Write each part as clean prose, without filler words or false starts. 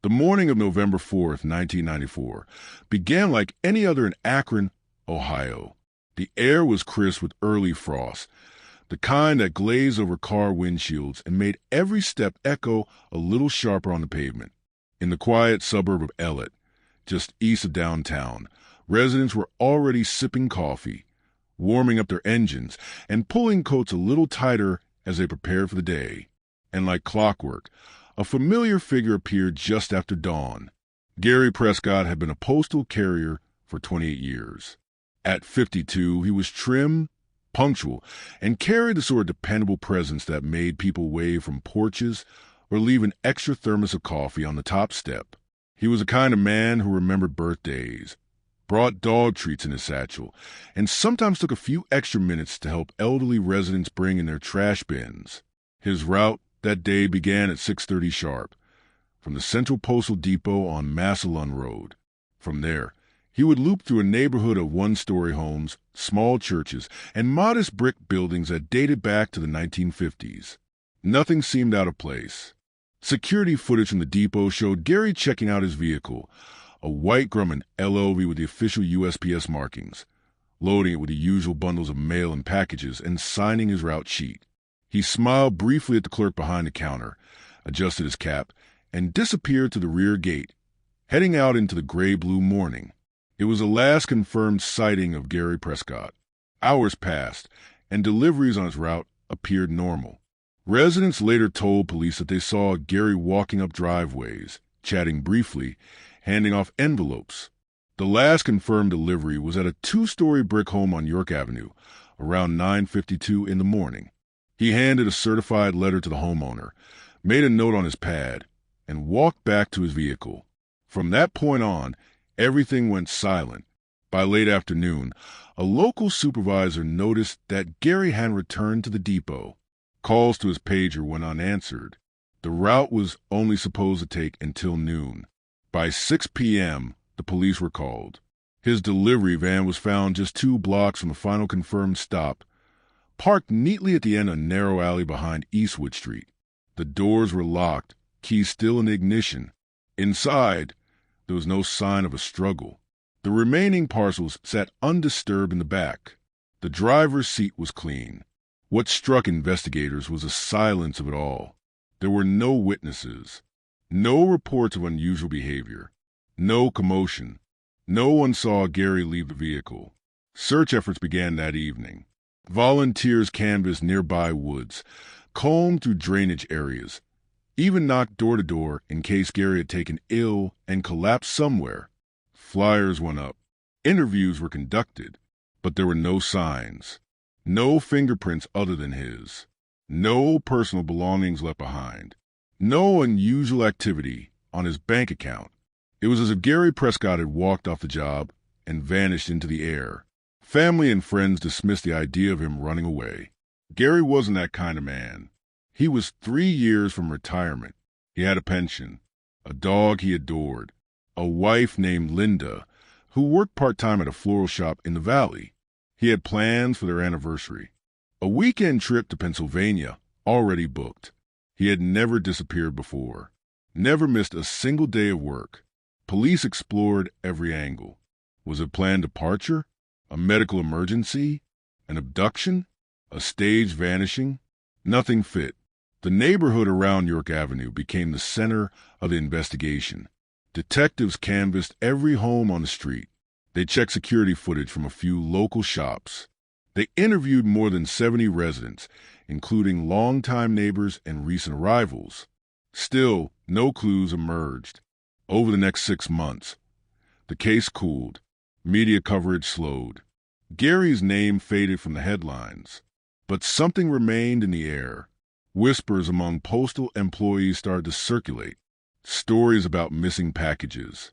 The morning of November 4th, 1994, began like any other in Akron, Ohio. The air was crisp with early frost, the kind that glazed over car windshields and made every step echo a little sharper on the pavement. In the quiet suburb of Ellet, just east of downtown, residents were already sipping coffee, warming up their engines, and pulling coats a little tighter as they prepared for the day. And like clockwork, a familiar figure appeared just after dawn. Gary Prescott had been a postal carrier for 28 years. At 52, he was trim, punctual, and carried the sort of dependable presence that made people wave from porches or leave an extra thermos of coffee on the top step. He was the kind of man who remembered birthdays, brought dog treats in his satchel, and sometimes took a few extra minutes to help elderly residents bring in their trash bins. His route that day began at 6:30 sharp, from the Central Postal Depot on Massillon Road. From there, he would loop through a neighborhood of one-story homes, small churches, and modest brick buildings that dated back to the 1950s. Nothing seemed out of place. Security footage from the depot showed Gary checking out his vehicle, a white Grumman LOV with the official USPS markings, loading it with the usual bundles of mail and packages, and signing his route sheet. He smiled briefly at the clerk behind the counter, adjusted his cap, and disappeared to the rear gate, heading out into the gray-blue morning. It was the last confirmed sighting of Gary Prescott. Hours passed, and deliveries on his route appeared normal. Residents later told police that they saw Gary walking up driveways, chatting briefly, handing off envelopes. The last confirmed delivery was at a 2-story brick home on York Avenue, around 9:52 in the morning. He handed a certified letter to the homeowner, made a note on his pad, and walked back to his vehicle. From that point on, everything went silent. By late afternoon, a local supervisor noticed that Gary hadn't returned to the depot. Calls to his pager went unanswered. The route was only supposed to take until noon. By 6 p.m., the police were called. His delivery van was found just 2 blocks from the final confirmed stop, parked neatly at the end of a narrow alley behind Eastwood Street. The doors were locked, keys still in the ignition. Inside, there was no sign of a struggle. The remaining parcels sat undisturbed in the back. The driver's seat was clean. What struck investigators was the silence of it all. There were no witnesses, no reports of unusual behavior, no commotion. No one saw Gary leave the vehicle. Search efforts began that evening. Volunteers canvassed nearby woods, combed through drainage areas, even knocked door to door in case Gary had taken ill and collapsed somewhere. Flyers went up. Interviews were conducted, but there were no signs, no fingerprints other than his, no personal belongings left behind, no unusual activity on his bank account. It was as if Gary Prescott had walked off the job and vanished into the air. Family and friends dismissed the idea of him running away. Gary wasn't that kind of man. He was 3 years from retirement. He had a pension, a dog he adored, a wife named Linda, who worked part-time at a floral shop in the valley. He had plans for their anniversary, a weekend trip to Pennsylvania already booked. He had never disappeared before, never missed a single day of work. Police explored every angle. Was it planned departure? A medical emergency? An abduction? A staged vanishing? Nothing fit. The neighborhood around York Avenue became the center of the investigation. Detectives canvassed every home on the street. They checked security footage from a few local shops. They interviewed more than 70 residents, including longtime neighbors and recent arrivals. Still, no clues emerged. Over the next 6 months, the case cooled. Media coverage slowed. Gary's name faded from the headlines. But something remained in the air. Whispers among postal employees started to circulate. Stories about missing packages,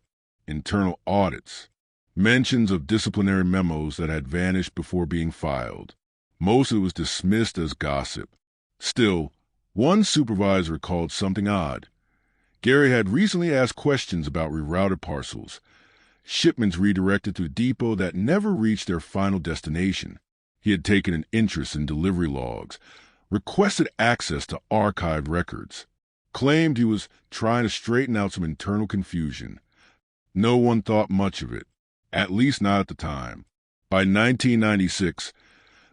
internal audits, mentions of disciplinary memos that had vanished before being filed. Most of it was dismissed as gossip. Still, one supervisor called something odd. Gary had recently asked questions about rerouted parcels, shipments redirected to a depot that never reached their final destination. He had taken an interest in delivery logs, requested access to archived records. claimed he was trying to straighten out some internal confusion. No one thought much of it, at least not at the time. By 1996,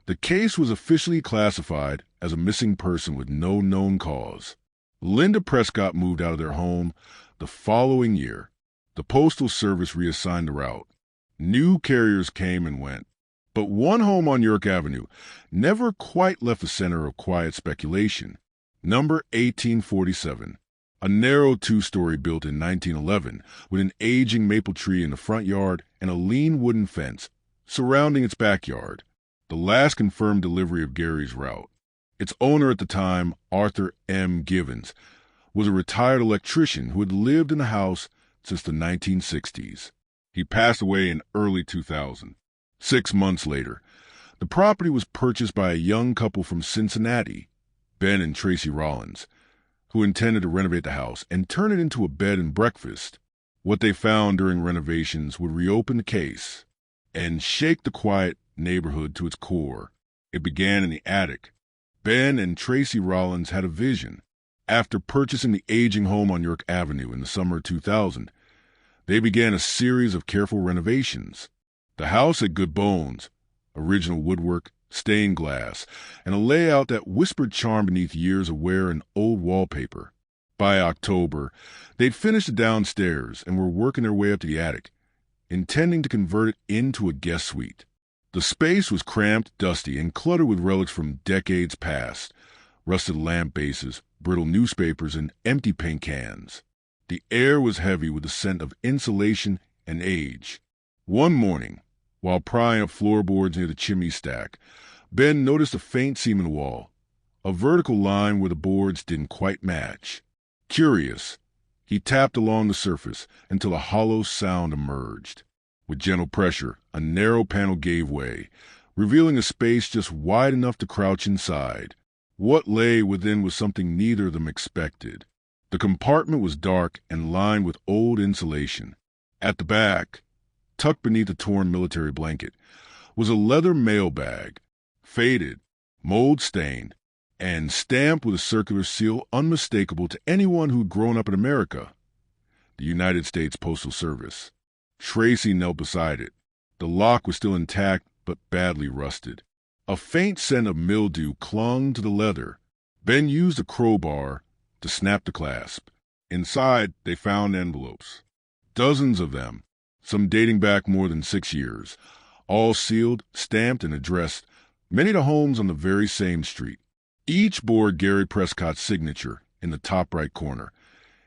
the case was officially classified as a missing person with no known cause. Linda Prescott moved out of their home the following year. The Postal Service reassigned the route. New carriers came and went. But one home on York Avenue never quite left the center of quiet speculation. Number 1847, a narrow two-story built in 1911 with an aging maple tree in the front yard and a lean wooden fence surrounding its backyard. The last confirmed delivery of Gary's route. Its owner at the time, Arthur M. Givens, was a retired electrician who had lived in the house since the 1960s. He passed away in early 2000. 6 months later, the property was purchased by a young couple from Cincinnati, Ben and Tracy Rollins, who intended to renovate the house and turn it into a bed and breakfast. What they found during renovations would reopen the case and shake the quiet neighborhood to its core. It began in the attic. Ben and Tracy Rollins had a vision. After purchasing the aging home on York Avenue in the summer of 2000, they began a series of careful renovations. The house had good bones, original woodwork, stained glass, and a layout that whispered charm beneath years of wear and old wallpaper. By October, they'd finished the downstairs and were working their way up to the attic, intending to convert it into a guest suite. The space was cramped, dusty, and cluttered with relics from decades past, rusted lamp bases, brittle newspapers, and empty paint cans. The air was heavy with the scent of insulation and age. One morning, while prying up floorboards near the chimney stack, Ben noticed a faint seam in the wall, a vertical line where the boards didn't quite match. Curious, he tapped along the surface until a hollow sound emerged. With gentle pressure, a narrow panel gave way, revealing a space just wide enough to crouch inside. What lay within was something neither of them expected. The compartment was dark and lined with old insulation. At the back, tucked beneath a torn military blanket, was a leather mailbag, faded, mold-stained, and stamped with a circular seal unmistakable to anyone who'd grown up in America, the United States Postal Service. Tracy knelt beside it. The lock was still intact, but badly rusted. A faint scent of mildew clung to the leather. Ben used a crowbar to snap the clasp. Inside, they found envelopes. Dozens of them, some dating back more than 6 years, all sealed, stamped, and addressed, many to homes on the very same street. Each bore Gary Prescott's signature in the top right corner,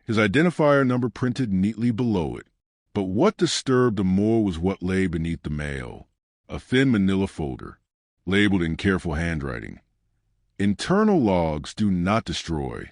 his identifier number printed neatly below it. But what disturbed them more was what lay beneath the mail, a thin manila folder, labeled in careful handwriting. Internal logs do not destroy.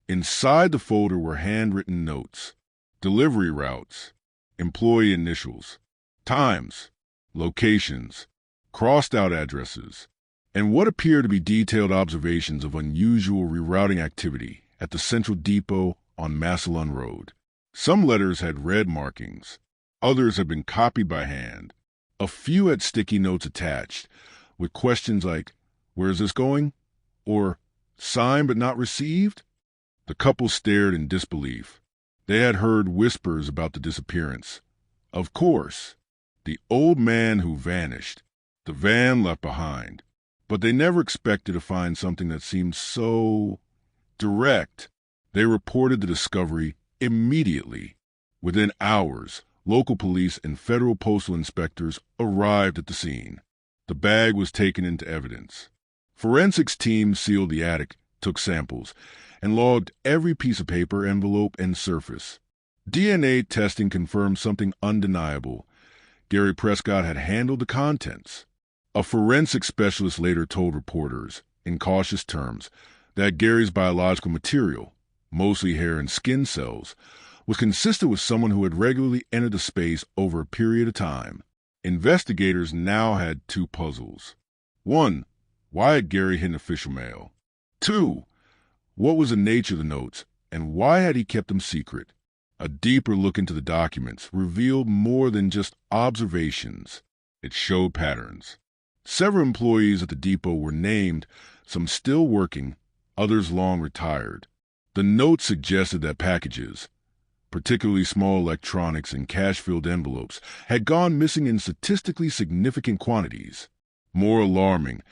Inside the folder were handwritten notes, delivery routes, employee initials, times, locations, crossed-out addresses, and what appeared to be detailed observations of unusual rerouting activity at the Central Depot on Massillon Road. Some letters had red markings. Others had been copied by hand. A few had sticky notes attached, with questions like, "Where's this going?" or "Signed but not received?" The couple stared in disbelief. They had heard whispers about the disappearance. Of course, the old man who vanished, the van left behind. But they never expected to find something that seemed so direct. They reported the discovery immediately. Within hours, local police and federal postal inspectors arrived at the scene. The bag was taken into evidence. Forensics teams sealed the attic, took samples, and logged every piece of paper, envelope, and surface. DNA testing confirmed something undeniable. Gary Prescott had handled the contents. A forensic specialist later told reporters, in cautious terms, that Gary's biological material, mostly hair and skin cells, was consistent with someone who had regularly entered the space over a period of time. Investigators now had 2 puzzles. 1, why had Gary hidden official mail? 2, what was the nature of the notes, and why had he kept them secret? A deeper look into the documents revealed more than just observations. It showed patterns. Several employees at the depot were named, some still working, others long retired. The note suggested that packages, particularly small electronics and cash-filled envelopes, had gone missing in statistically significant quantities. More alarming,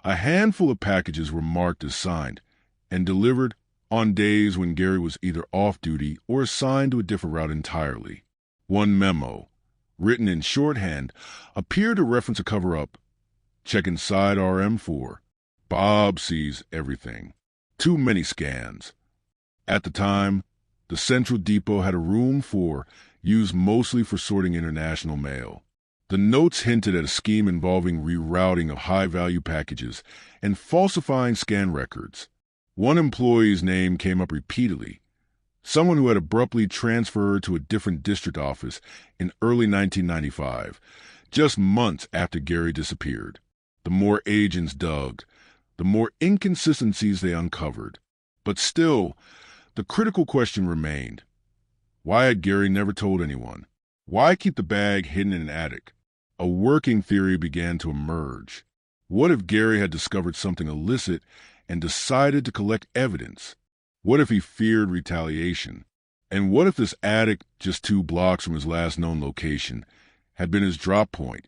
a handful of packages were marked as signed and delivered on days when Gary was either off-duty or assigned to a different route entirely. One memo, written in shorthand, appeared to reference a cover-up. Check inside RM4. Bob sees everything. Too many scans. At the time, the central depot had a room 4 used mostly for sorting international mail. The notes hinted at a scheme involving rerouting of high-value packages and falsifying scan records. One employee's name came up repeatedly, someone who had abruptly transferred to a different district office in early 1995, just months after Gary disappeared. The more agents dug, the more inconsistencies they uncovered. But still, the critical question remained. Why had Gary never told anyone? Why keep the bag hidden in an attic? A working theory began to emerge. What if Gary had discovered something illicit and decided to collect evidence? What if he feared retaliation? And what if this attic, just 2 blocks from his last known location, had been his drop point,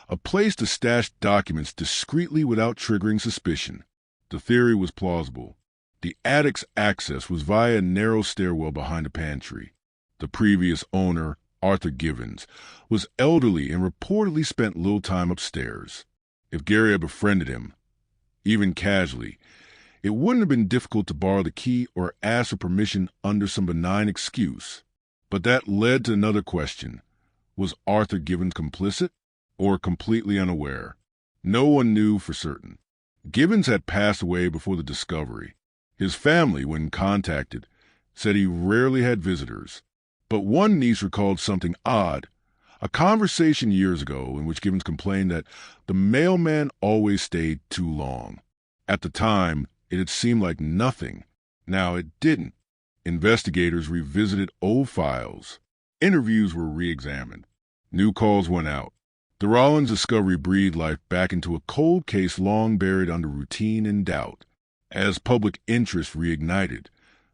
a place to stash documents discreetly without triggering suspicion? The theory was plausible. The attic's access was via a narrow stairwell behind a pantry. The previous owner, Arthur Givens, was elderly and reportedly spent little time upstairs. If Gary had befriended him, even casually, it wouldn't have been difficult to borrow the key or ask for permission under some benign excuse. But that led to another question. Was Arthur Givens complicit or completely unaware? No one knew for certain. Givens had passed away before the discovery. His family, when contacted, said he rarely had visitors. But one niece recalled something odd, a conversation years ago in which Givens complained that the mailman always stayed too long. At the time, it had seemed like nothing. Now it didn't. Investigators revisited old files. Interviews were re-examined. New calls went out. The Rollins discovery breathed life back into a cold case long buried under routine and doubt. As public interest reignited,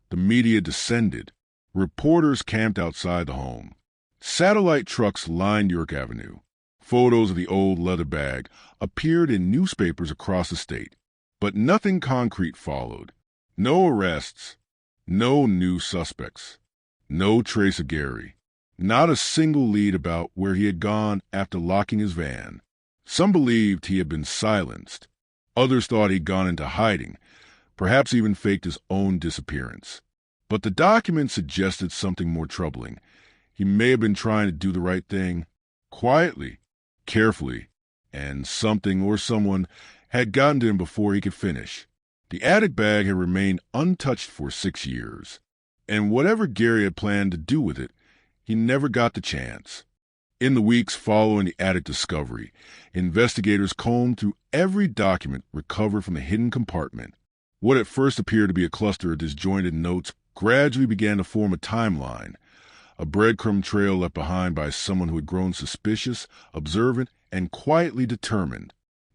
the media descended. Reporters camped outside the home. Satellite trucks lined York Avenue. Photos of the old leather bag appeared in newspapers across the state. But nothing concrete followed. No arrests. No new suspects. No trace of Gary. Not a single lead about where he had gone after locking his van. Some believed he had been silenced. Others thought he'd gone into hiding, perhaps even faked his own disappearance. But the document suggested something more troubling. He may have been trying to do the right thing, quietly, carefully, and something or someone had gotten to him before he could finish. The attic bag had remained untouched for 6 years, and whatever Gary had planned to do with it, he never got the chance. In the weeks following the attic discovery, investigators combed through every document recovered from the hidden compartment. What at first appeared to be a cluster of disjointed notes gradually began to form a timeline, a breadcrumb trail left behind by someone who had grown suspicious, observant, and quietly determined.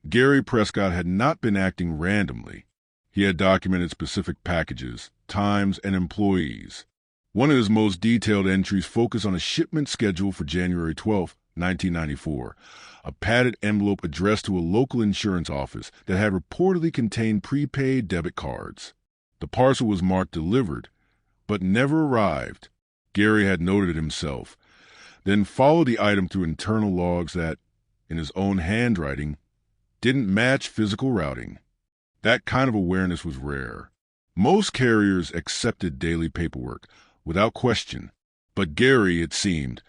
Gary Prescott had not been acting randomly. He had documented specific packages, times, and employees. One of his most detailed entries focused on a shipment schedule for January 12, 1994, a padded envelope addressed to a local insurance office that had reportedly contained prepaid debit cards. The parcel was marked delivered, but never arrived. Gary had noted it himself, then followed the item through internal logs that, in his own handwriting, didn't match physical routing. That kind of awareness was rare. Most carriers accepted daily paperwork without question, but Gary, it seemed,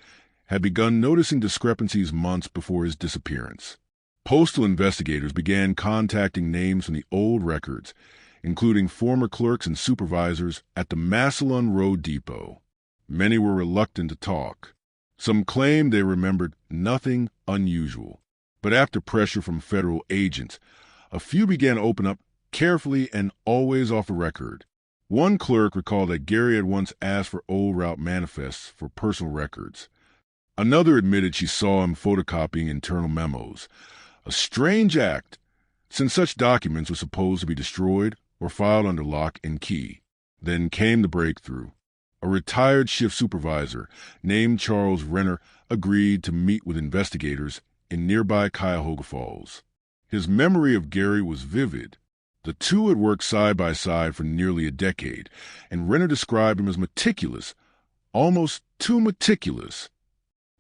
had begun noticing discrepancies months before his disappearance. Postal investigators began contacting names from the old records, including former clerks and supervisors at the Massillon Road Depot. Many were reluctant to talk. Some claimed they remembered nothing unusual. But after pressure from federal agents, a few began to open up carefully and always off the record. One clerk recalled that Gary had once asked for old route manifests for personal records. Another admitted she saw him photocopying internal memos. A strange act, since such documents were supposed to be destroyed or filed under lock and key. Then came the breakthrough. A retired shift supervisor named Charles Renner agreed to meet with investigators in nearby Cuyahoga Falls. His memory of Gary was vivid. The two had worked side by side for nearly a decade, and Renner described him as meticulous, almost too meticulous.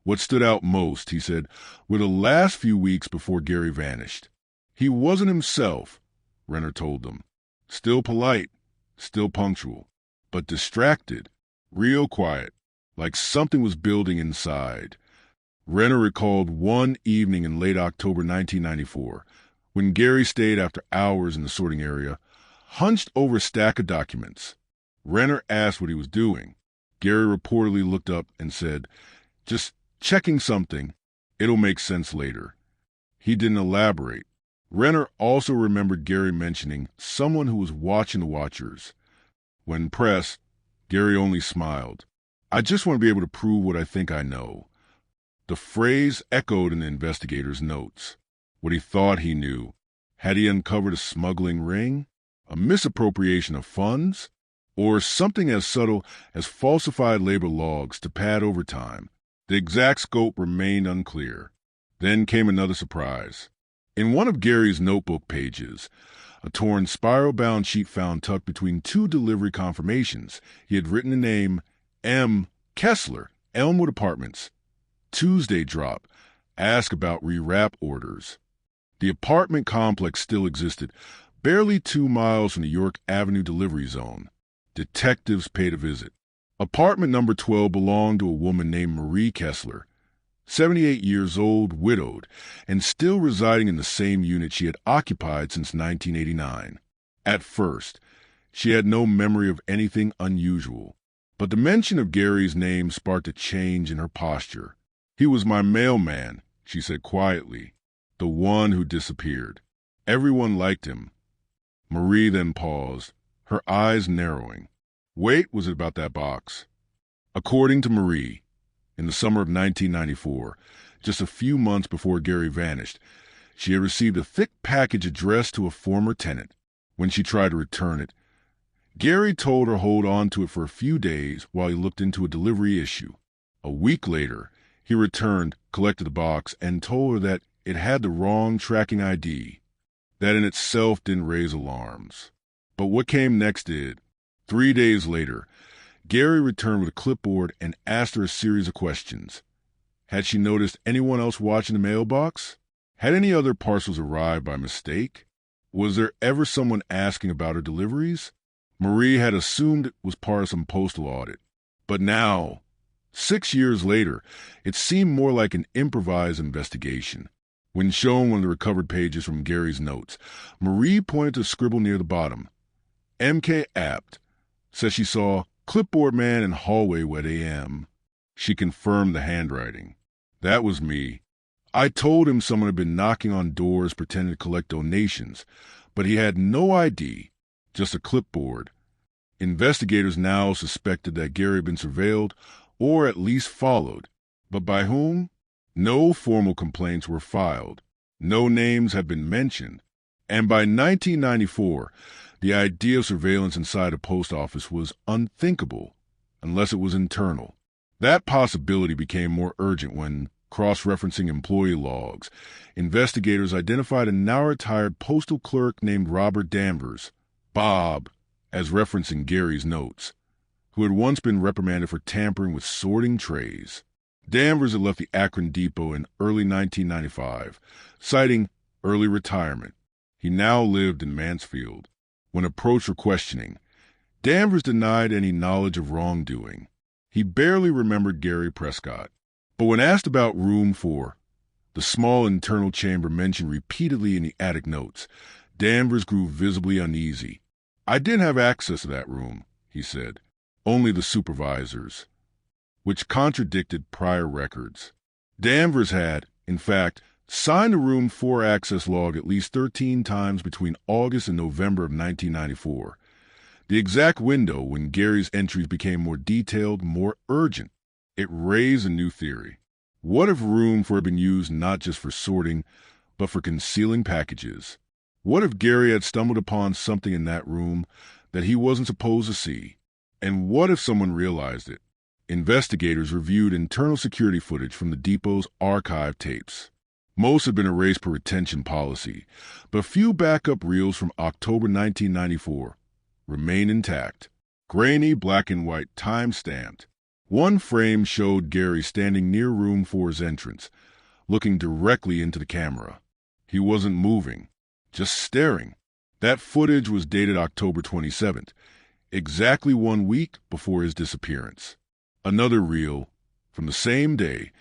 What stood out most, he said, were the last few weeks before Gary vanished. He wasn't himself, Renner told them. Still polite, still punctual, but distracted, real quiet, like something was building inside. Renner recalled one evening in late October 1994, when Gary stayed after hours in the sorting area, hunched over a stack of documents. Renner asked what he was doing. Gary reportedly looked up and said, "Just checking something. It'll make sense later." He didn't elaborate. Renner also remembered Gary mentioning someone who was watching the watchers. When pressed, Gary only smiled. "I just want to be able to prove what I think I know." The phrase echoed in the investigator's notes. What he thought he knew. Had he uncovered a smuggling ring? A misappropriation of funds? Or something as subtle as falsified labor logs to pad overtime? The exact scope remained unclear. Then came another surprise. In one of Gary's notebook pages, a torn spiral-bound sheet found tucked between two delivery confirmations, he had written the name M. Kessler, Elmwood Apartments. Tuesday drop. Ask about rewrap orders. The apartment complex still existed, barely 2 miles from the York Avenue delivery zone. Detectives paid a visit. Apartment number 12 belonged to a woman named Marie Kessler, 78 years old, widowed, and still residing in the same unit she had occupied since 1989. At first, she had no memory of anything unusual, but the mention of Gary's name sparked a change in her posture. "He was my mailman," she said quietly, "the one who disappeared. Everyone liked him." Marie then paused, her eyes narrowing. "Wait, was it about that box?" According to Marie, in the summer of 1994, just a few months before Gary vanished, she had received a thick package addressed to a former tenant. When she tried to return it, Gary told her hold on to it for a few days while he looked into a delivery issue. A week later, he returned, collected the box, and told her that it had the wrong tracking ID. That in itself didn't raise alarms. But what came next did. 3 days later, Gary returned with a clipboard and asked her a series of questions. Had she noticed anyone else watching the mailbox? Had any other parcels arrived by mistake? Was there ever someone asking about her deliveries? Marie had assumed it was part of some postal audit. But now, 6 years later, it seemed more like an improvised investigation. When shown one of the recovered pages from Gary's notes, Marie pointed to a scribble near the bottom. "M.K. Apt says she saw clipboard man in hallway at a.m. She confirmed the handwriting. "That was me. I told him someone had been knocking on doors pretending to collect donations, but he had no ID, just a clipboard." Investigators now suspected that Gary had been surveilled or at least followed. But by whom? No formal complaints were filed. No names had been mentioned. And by 1994, the idea of surveillance inside a post office was unthinkable, unless it was internal. That possibility became more urgent when, cross-referencing employee logs, investigators identified a now-retired postal clerk named Robert Danvers, Bob, as referencing Gary's notes, who had once been reprimanded for tampering with sorting trays. Danvers had left the Akron depot in early 1995, citing early retirement. He now lived in Mansfield. When approached for questioning, Danvers denied any knowledge of wrongdoing. He barely remembered Gary Prescott. But when asked about room 4, the small internal chamber mentioned repeatedly in the attic notes, Danvers grew visibly uneasy. "I didn't have access to that room," he said. "Only the supervisors," which contradicted prior records. Danvers had, in fact, signed a room 4 access log at least 13 times between August and November of 1994. The exact window when Gary's entries became more detailed, more urgent. It raised a new theory. What if room 4 had been used not just for sorting, but for concealing packages? What if Gary had stumbled upon something in that room that he wasn't supposed to see? And what if someone realized it? Investigators reviewed internal security footage from the depot's archive tapes. Most had been erased per retention policy, but a few backup reels from October 1994 remain intact. Grainy black and white, time-stamped. One frame showed Gary standing near room 4's entrance, looking directly into the camera. He wasn't moving, just staring. That footage was dated October 27th, exactly 1 week before his disappearance. Another reel, from the same day,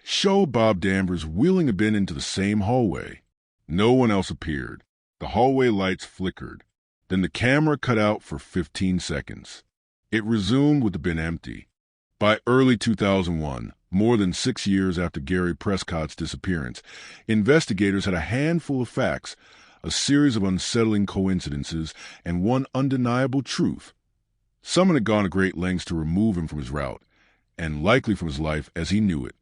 showed Bob Danvers wheeling a bin into the same hallway. No one else appeared. The hallway lights flickered. Then the camera cut out for 15 seconds. It resumed with the bin empty. By early 2001, more than 6 years after Gary Prescott's disappearance, investigators had a handful of facts, a series of unsettling coincidences, and one undeniable truth. Someone had gone to great lengths to remove him from his route, and likely from his life as he knew it.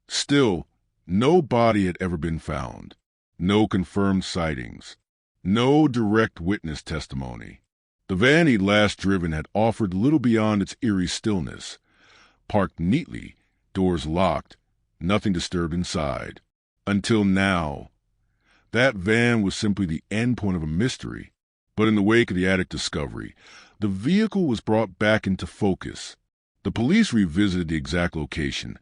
Still, no body had ever been found. No confirmed sightings. No direct witness testimony. The van he'd last driven had offered little beyond its eerie stillness. Parked neatly, doors locked, nothing disturbed inside. Until now. That van was simply the endpoint of a mystery. But in the wake of the attic discovery, the vehicle was brought back into focus. The police revisited the exact location,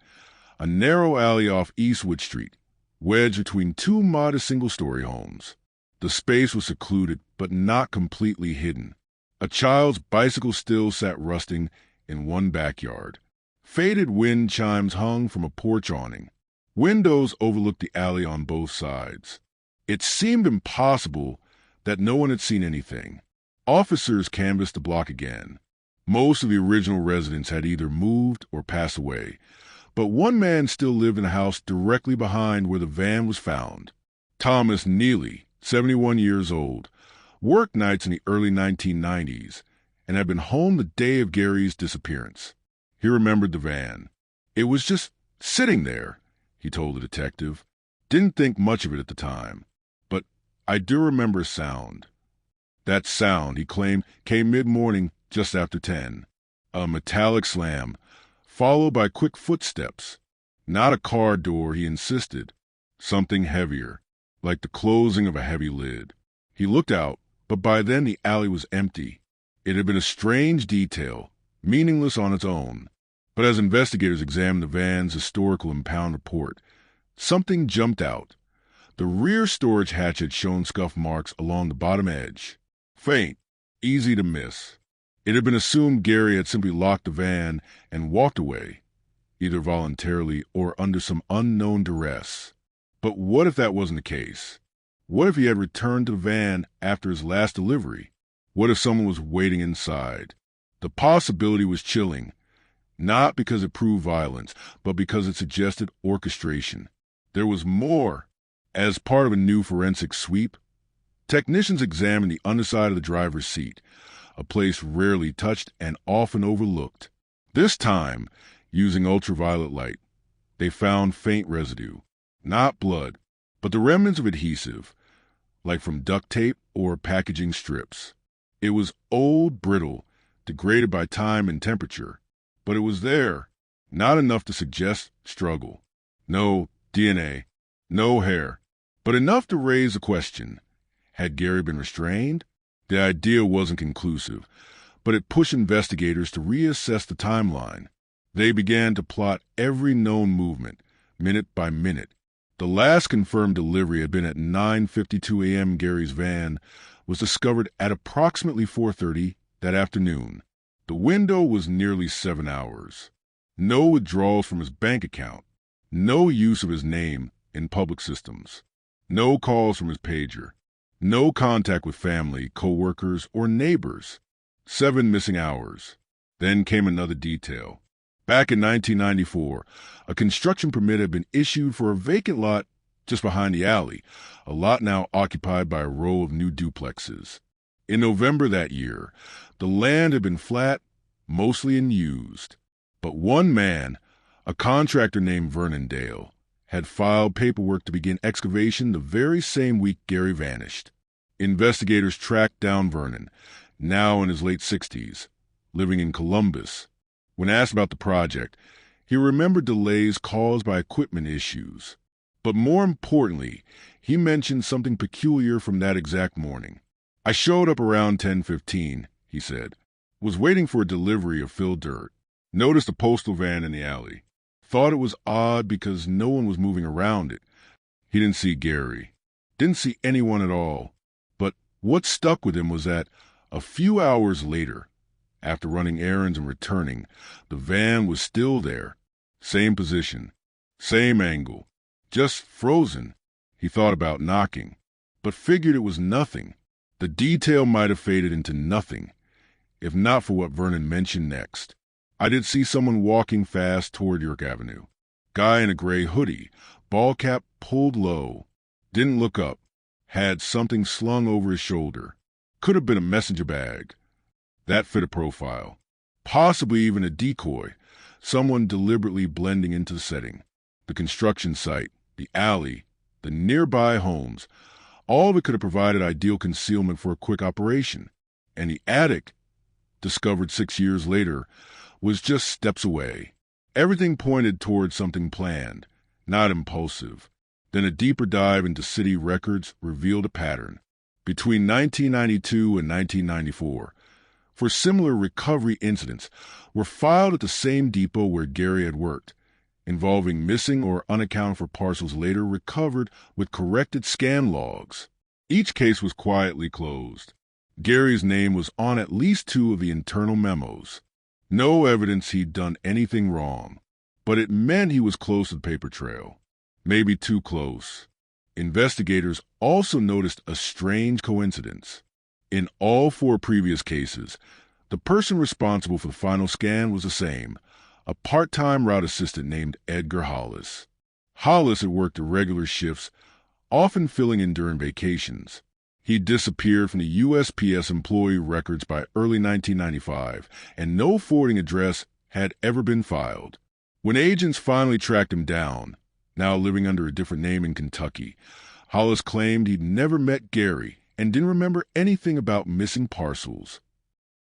a narrow alley off Eastwood Street, wedged between two modest single-story homes. The space was secluded, but not completely hidden. A child's bicycle still sat rusting in one backyard. Faded wind chimes hung from a porch awning. Windows overlooked the alley on both sides. It seemed impossible that no one had seen anything. Officers canvassed the block again. Most of the original residents had either moved or passed away, but one man still lived in a house directly behind where the van was found. Thomas Neely, 71 years old, worked nights in the early 1990s and had been home the day of Gary's disappearance. He remembered the van. It was just sitting there, he told the detective. Didn't think much of it at the time, but I do remember a sound. That sound, he claimed, came mid-morning just after 10. A metallic slam, followed by quick footsteps. Not a car door, he insisted. Something heavier, like the closing of a heavy lid. He looked out, but by then the alley was empty. It had been a strange detail, meaningless on its own. But as investigators examined the van's historical impound report, something jumped out. The rear storage hatch had shown scuff marks along the bottom edge. Faint, easy to miss. It had been assumed Gary had simply locked the van and walked away, either voluntarily or under some unknown duress. But what if that wasn't the case? What if he had returned to the van after his last delivery? What if someone was waiting inside? The possibility was chilling, not because it proved violence, but because it suggested orchestration. There was more. As part of a new forensic sweep, technicians examined the underside of the driver's seat, a place rarely touched and often overlooked. This time, using ultraviolet light, they found faint residue. Not blood, but the remnants of adhesive, like from duct tape or packaging strips. It was old, brittle, degraded by time and temperature, but it was there, not enough to suggest struggle. No DNA, no hair, but enough to raise the question. Had Gary been restrained? The idea wasn't conclusive, but it pushed investigators to reassess the timeline. They began to plot every known movement, minute by minute. The last confirmed delivery had been at 9:52 a.m. Gary's van was discovered at approximately 4:30 that afternoon. The window was nearly 7 hours. No withdrawals from his bank account. No use of his name in public systems. No calls from his pager. No contact with family, co-workers, or neighbors. 7 missing hours. Then came another detail. Back in 1994, a construction permit had been issued for a vacant lot just behind the alley, a lot now occupied by a row of new duplexes. In November that year, the land had been flat, mostly unused. But one man, a contractor named Vernon Dale, had filed paperwork to begin excavation the very same week Gary vanished. Investigators tracked down Vernon, now in his late 60s, living in Columbus. When asked about the project, he remembered delays caused by equipment issues. But more importantly, he mentioned something peculiar from that exact morning. "I showed up around 10:15, he said. Was waiting for a delivery of filled dirt. Noticed a postal van in the alley. Thought it was odd because no one was moving around it." He didn't see Gary. Didn't see anyone at all. But what stuck with him was that a few hours later, after running errands and returning, the van was still there. Same position, same angle, just frozen. He thought about knocking, but figured it was nothing. The detail might have faded into nothing, if not for what Vernon mentioned next. "I did see someone walking fast toward York Avenue. Guy in a gray hoodie, ball cap pulled low. Didn't look up. Had something slung over his shoulder. Could have been a messenger bag. That fit a profile. Possibly even a decoy. Someone deliberately blending into the setting. The construction site, the alley, the nearby homes. All of it could have provided ideal concealment for a quick operation. And the attic, discovered 6 years later, was just steps away. Everything pointed towards something planned, not impulsive. Then a deeper dive into city records revealed a pattern. Between 1992 and 1994, for similar recovery incidents, were filed at the same depot where Gary had worked, involving missing or unaccounted for parcels later recovered with corrected scan logs. Each case was quietly closed. Gary's name was on at least 2 of the internal memos. No evidence he'd done anything wrong, but it meant he was close to the paper trail. Maybe too close. Investigators also noticed a strange coincidence. In all 4 previous cases, the person responsible for the final scan was the same, a part-time route assistant named Edgar Hollis. Hollis had worked irregular shifts, often filling in during vacations. He disappeared from the USPS employee records by early 1995, and no forwarding address had ever been filed. When agents finally tracked him down, now living under a different name in Kentucky, Hollis claimed he'd never met Gary and didn't remember anything about missing parcels.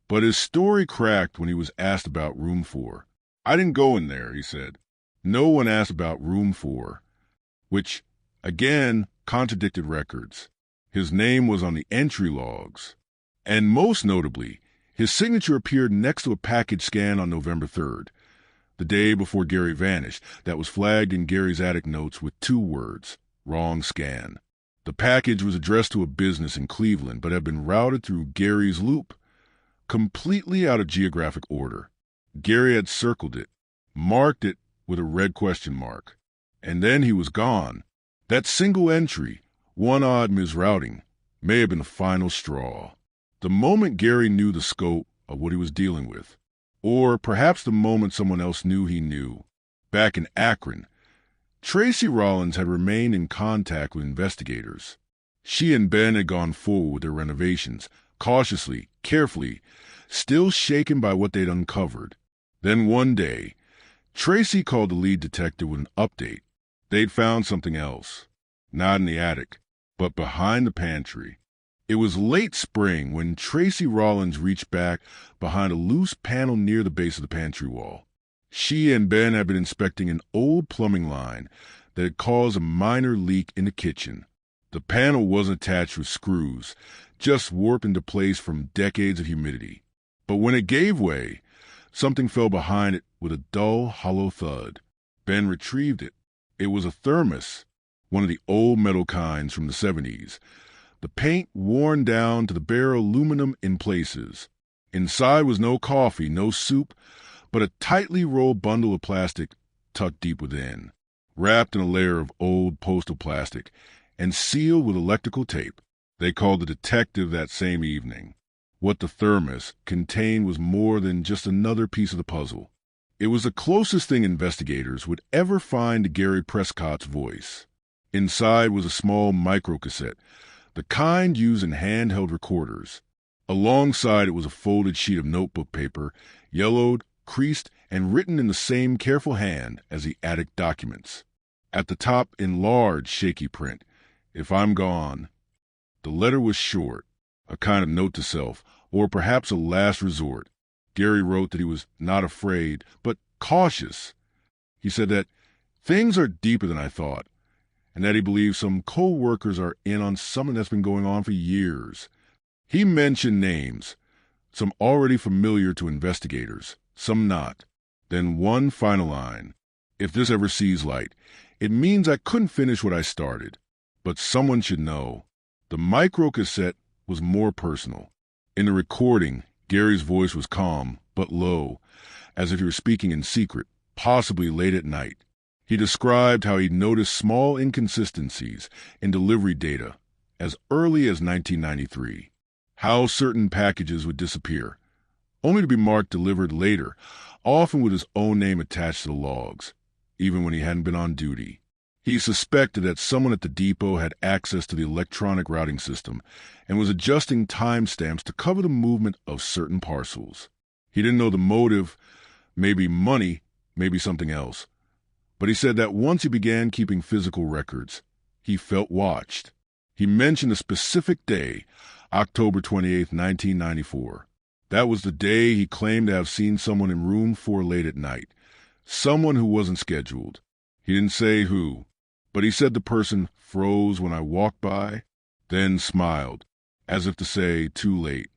But his story cracked when he was asked about Room 4. "I didn't go in there," he said. No one asked about Room 4, which, again, contradicted records. His name was on the entry logs. And most notably, his signature appeared next to a package scan on November 3rd, the day before Gary vanished, that was flagged in Gary's attic notes with 2 words, "Wrong scan." The package was addressed to a business in Cleveland, but had been routed through Gary's loop, completely out of geographic order. Gary had circled it, marked it with a red question mark, and then he was gone. That single entry, one odd misrouting, may have been the final straw. The moment Gary knew the scope of what he was dealing with, or perhaps the moment someone else knew he knew. Back in Akron, Tracy Rollins had remained in contact with investigators. She and Ben had gone forward with their renovations, cautiously, carefully, still shaken by what they'd uncovered. Then one day, Tracy called the lead detective with an update. They'd found something else. Not in the attic, but behind the pantry. It was late spring when Tracy Rollins reached back behind a loose panel near the base of the pantry wall. She and Ben had been inspecting an old plumbing line that had caused a minor leak in the kitchen. The panel wasn't attached with screws, just warped into place from decades of humidity. But when it gave way, something fell behind it with a dull, hollow thud. Ben retrieved it. It was a thermos, one of the old metal kinds from the 70s. The paint worn down to the bare aluminum in places. Inside was no coffee, no soup, but a tightly rolled bundle of plastic tucked deep within, wrapped in a layer of old postal plastic and sealed with electrical tape. They called the detective that same evening. What the thermos contained was more than just another piece of the puzzle. It was the closest thing investigators would ever find to Gary Prescott's voice. Inside was a small microcassette, the kind used in handheld recorders. Alongside it was a folded sheet of notebook paper, yellowed, creased, and written in the same careful hand as the attic documents. At the top, in large, shaky print, "If I'm gone." The letter was short, a kind of note to self, or perhaps a last resort. Gary wrote that he was not afraid, but cautious. He said that things are deeper than I thought, and that he believes some co-workers are in on something that's been going on for years. He mentioned names, some already familiar to investigators, some not. Then one final line. If this ever sees light, it means I couldn't finish what I started. But someone should know. The microcassette was more personal. In the recording, Gary's voice was calm, but low, as if he were speaking in secret, possibly late at night. He described how he'd noticed small inconsistencies in delivery data as early as 1993, how certain packages would disappear, only to be marked delivered later, often with his own name attached to the logs, even when he hadn't been on duty. He suspected that someone at the depot had access to the electronic routing system and was adjusting timestamps to cover the movement of certain parcels. He didn't know the motive, maybe money, maybe something else. But he said that once he began keeping physical records, he felt watched. He mentioned a specific day, October 28, 1994. That was the day he claimed to have seen someone in room 4 late at night, someone who wasn't scheduled. He didn't say who, but he said the person froze when I walked by, then smiled, as if to say, too late.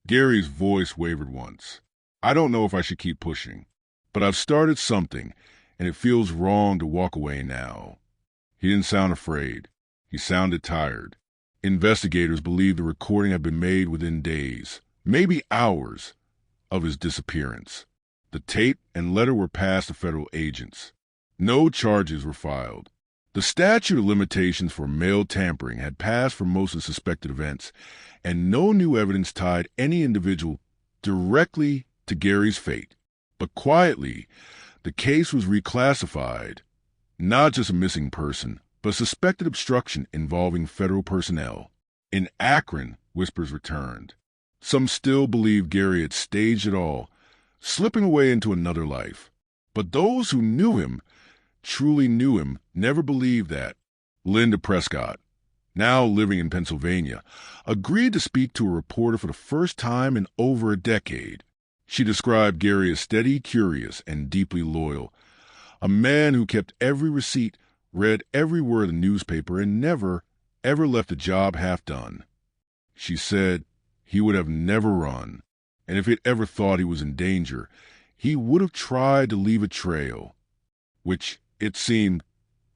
Gary's voice wavered once. I don't know if I should keep pushing, but I've started something, and it feels wrong to walk away now. He didn't sound afraid. He sounded tired. Investigators believe the recording had been made within days, maybe hours, of his disappearance. The tape and letter were passed to federal agents. No charges were filed. The statute of limitations for mail tampering had passed for most of the suspected events, and no new evidence tied any individual directly to Gary's fate. But quietly, the case was reclassified, not just a missing person, but suspected obstruction involving federal personnel. In Akron, whispers returned. Some still believed Gary had staged it all, slipping away into another life. But those who knew him, truly knew him, never believed that. Linda Prescott, now living in Pennsylvania, agreed to speak to a reporter for the first time in over a decade. She described Gary as steady, curious, and deeply loyal, a man who kept every receipt, read every word of the newspaper, and never, ever left a job half done. She said he would have never run, and if he'd ever thought he was in danger, he would have tried to leave a trail, which, it seemed,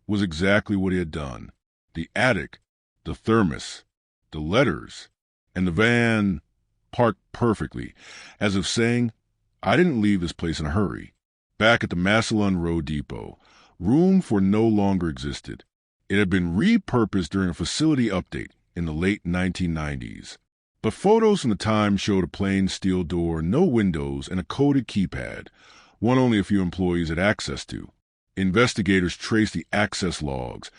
was exactly what he had done. The attic, the thermos, the letters, and the van parked perfectly, as if saying, I didn't leave this place in a hurry. Back at the Massillon Road Depot, room for no longer existed. It had been repurposed during a facility update in the late 1990s. But photos from the time showed a plain steel door, no windows, and a coded keypad, one only a few employees had access to. Investigators traced the access logs,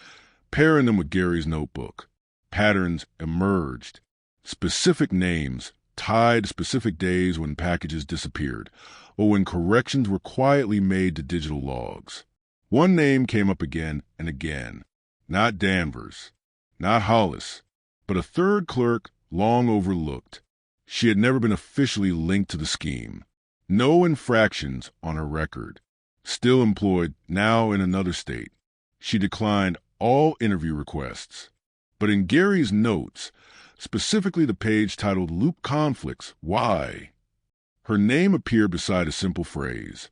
pairing them with Gary's notebook. Patterns emerged. Specific names tied to specific days when packages disappeared, or when corrections were quietly made to digital logs. One name came up again and again. Not Danvers, not Hollis, but a third clerk long overlooked. She had never been officially linked to the scheme. No infractions on her record. Still employed, now in another state. She declined all interview requests. But in Gary's notes, specifically the page titled Loop Conflicts, Why? Her name appeared beside a simple phrase.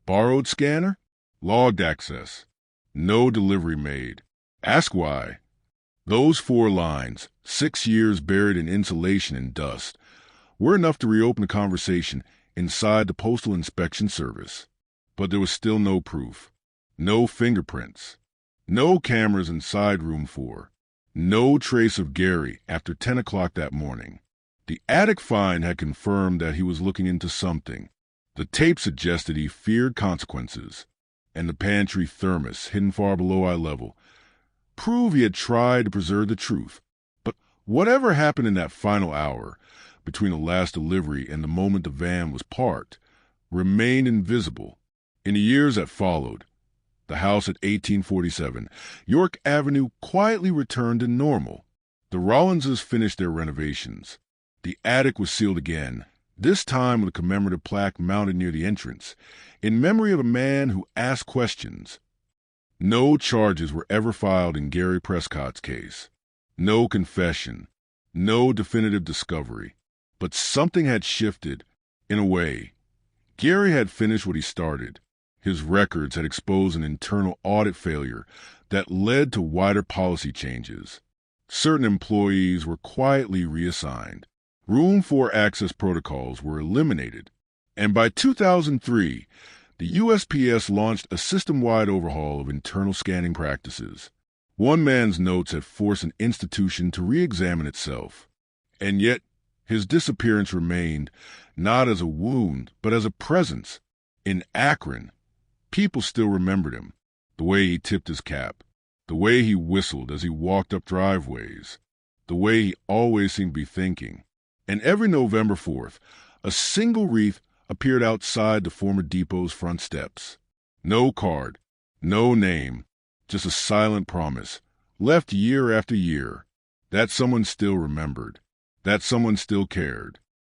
Borrowed scanner? Logged access. No delivery made. Ask why. Those 4 lines, 6 years buried in insulation and dust, were enough to reopen the conversation inside the Postal Inspection Service. But there was still no proof. No fingerprints. No cameras inside room 4. No trace of Gary after 10 o'clock that morning. The attic find had confirmed that he was looking into something. The tape suggested he feared consequences, and the pantry thermos, hidden far below eye level, proved he had tried to preserve the truth. But whatever happened in that final hour, between the last delivery and the moment the van was parked, remained invisible. In the years that followed, the house at 1847 York Avenue quietly returned to normal. The Rollinses finished their renovations. The attic was sealed again, this time with a commemorative plaque mounted near the entrance, in memory of a man who asked questions. No charges were ever filed in Gary Prescott's case. No confession. No definitive discovery. But something had shifted, in a way. Gary had finished what he started. His records had exposed an internal audit failure that led to wider policy changes. Certain employees were quietly reassigned. Room 4 access protocols were eliminated. And by 2003, the USPS launched a system-wide overhaul of internal scanning practices. One man's notes had forced an institution to re-examine itself. And yet, his disappearance remained not as a wound, but as a presence. In Akron, people still remembered him. The way he tipped his cap. The way he whistled as he walked up driveways. The way he always seemed to be thinking. And every November 4th, a single wreath appeared outside the former depot's front steps. No card, no name, just a silent promise, left year after year, that someone still remembered, that someone still cared.